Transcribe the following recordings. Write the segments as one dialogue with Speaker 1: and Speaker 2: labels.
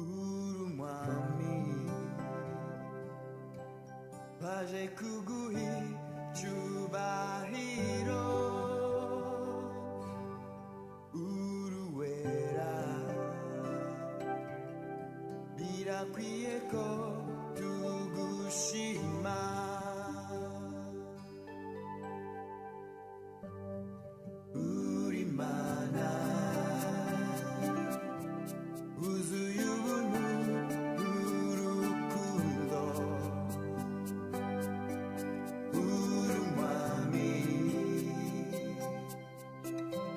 Speaker 1: urumwami baje kuguha icyubahiro uruwera birakwiye ko tugushima uri mana wuzuye ubuntu urukundo uri umwami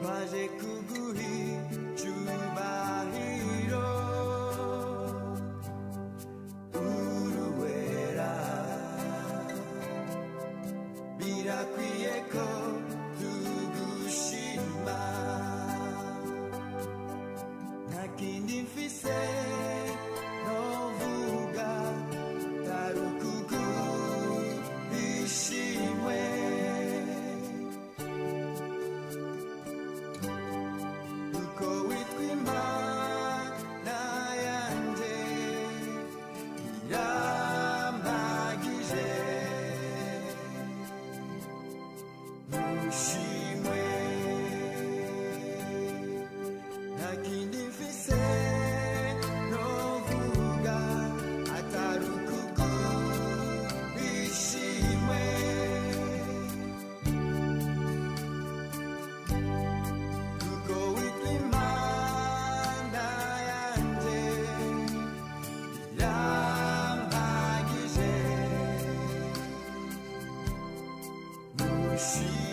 Speaker 1: baje kuguha icyubahiro uruwera birakwiye ko tugushima nta kindi mfise novuga tari ukuguha ishimwe uko witwa Imana yanjye irampagije ntushimwe nta kindi mfise novuga atari ukuguha ishimwe uko witwa Imana yanjye irampagije ntushimwe